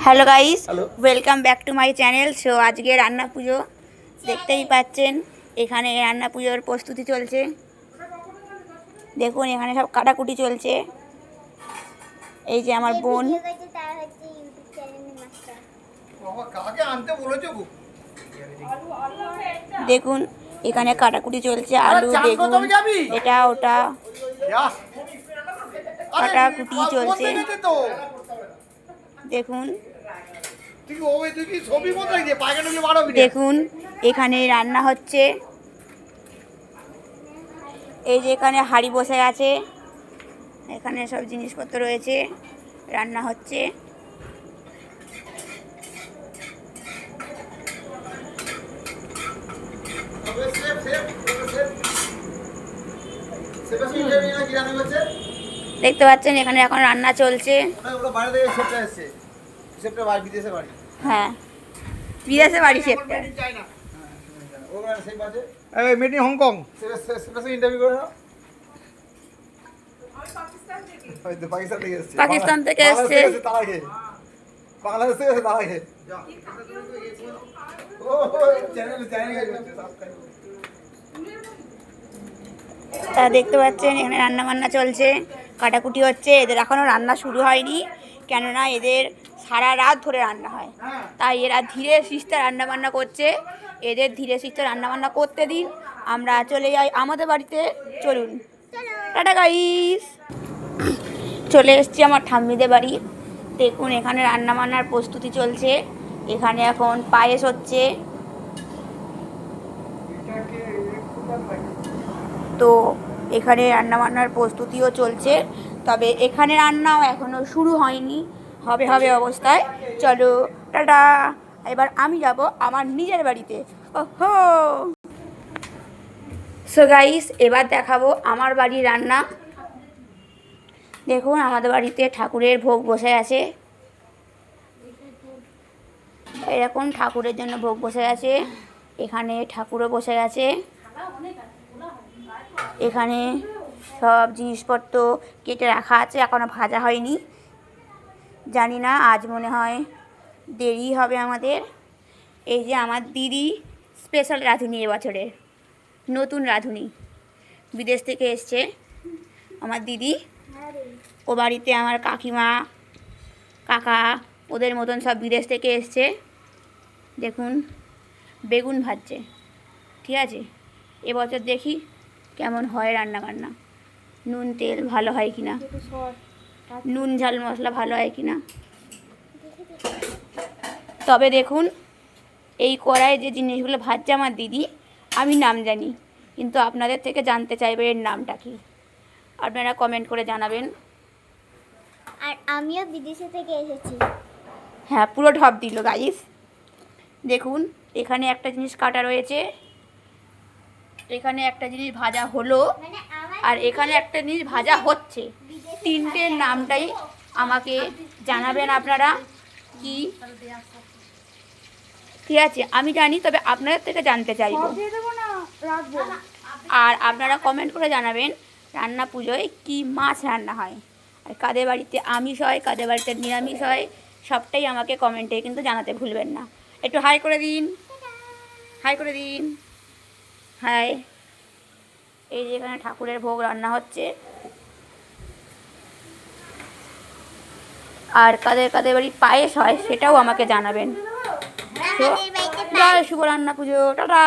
Hello guys, welcome back to my channel. So আজকে রান্না পুজো দেখতেই পাচ্ছেন, এখানে রান্না পুজোর প্রস্তুতি চলছে। দেখুন এখানে সব কাটাকুটি চলছে। এই যে আমার বোন, দেখুন এখানে কাটাকুটি চলছে। আলু, বেগুন, এটা ওটা কাটাকুটি চলছে। দেখুন দেখুন এখানে রান্না হচ্ছে। এই যে এখানে হাঁড়ি বসে আছে, এখানে সব জিনিসপত্র রয়েছে, রান্না হচ্ছে। দেখতে পাচ্ছেন এখানে এখন রান্না চলছে। হ্যাঁ, বিদেশে বাড়ি শেফটা। মেড ইন হংকং পাকিস্তান থেকে এসছে। বাংলাদেশ থেকে এসে তারা খেয়ে তা দেখতে পাচ্ছেন এখানে রান্না বান্না চলছে, কাটাকুটি হচ্ছে। এদের এখনও রান্না শুরু হয়নি, কেননা এদের সারা রাত ধরে রান্না হয়, তাই এরা ধীরে সুস্থে রান্না বান্না করছে। এদের ধীরে সুস্থে রান্না বান্না করতে দিন, আমরা চলে যাই আমাদের বাড়িতে। চলুন, টাটা গাইস। চলে এসেছি আমার ঠাম্মিদের বাড়ি। দেখুন এখানে রান্না বান্নার প্রস্তুতি চলছে। এখানে এখন পায়েস হচ্ছে। তো এখানে রান্নাবান্নার প্রস্তুতিও চলছে, তবে এখানে রান্নাও এখনও শুরু হয়নি, হবে হবে অবস্থায়। চলো টাটা। এবার আমি যাব আমার নিজের বাড়িতে। ওহো, সো গাইস, এবার দেখাবো আমার বাড়ির রান্না। দেখুন আমাদের বাড়িতে ঠাকুরের ভোগ বসে আছে। এরকম ঠাকুরের জন্য ভোগ বসে আছে। এখানে ঠাকুরও বসে গেছে। এখানে সব জিনিসপত্র কেটে রাখা আছে, এখনও ভাজা হয়নি। জানি না, আজ মনে হয় দেরি হবে আমাদের। এই যে আমার দিদি, স্পেশাল রাঁধুনি, এবছরের নতুন রাঁধুনি, বিদেশ থেকে এসছে আমার দিদি। ও বাড়িতে আমার কাকিমা, কাকা, ওদের মতন সব বিদেশ থেকে এসছে। দেখুন বেগুন ভাজছে, ঠিক আছে। এবছর দেখি কেমন হয় রান্না বান্না, নুন তেল ভালো হয় কিনা, নুন ঝাল মশলা ভালো হয় কিনা। তবে দেখুন এই কড়াই যে জিনিসগুলো ভাজছে আমার দিদি, আমি নাম জানি, কিন্তু আপনাদের থেকে জানতে চাইবে এর নামটা কি। আপনারা কমেন্ট করে জানাবেন। আর আমিও বিদেশে থেকে এসেছি। হ্যাঁ, পুরো ঢপ দিল গাইস। দেখুন এখানে একটা জিনিস কাটা রয়েছে, এখানে একটা জিনিস ভাজা হলো, আর এখানে একটা জিনিস ভাজা হচ্ছে। তিনটের নামটাই আমাকে জানাবেন আপনারা কি, ঠিক আছে। আমি জানি, তবে আপনাদের থেকে জানতে চাইব। আর আপনারা কমেন্ট করে জানাবেন রান্না পুজোয় কি মাছ রান্না হয়, আর কাদের বাড়িতে আমিষ হয়, কাদের বাড়িতে নিরামিষ হয়, সবটাই আমাকে কমেন্টে কিন্তু জানাতে ভুলবেন না। একটু হাই করে দিন, হাই করে দিন, হাই। এই যে এখানে ঠাকুরের ভোগ রান্না হচ্ছে। আর কাদের কাদের বাড়ি পায়েস হয় সেটাও আমাকে জানাবেন। তো জয় শুভ রান্না পুজো, টাটা।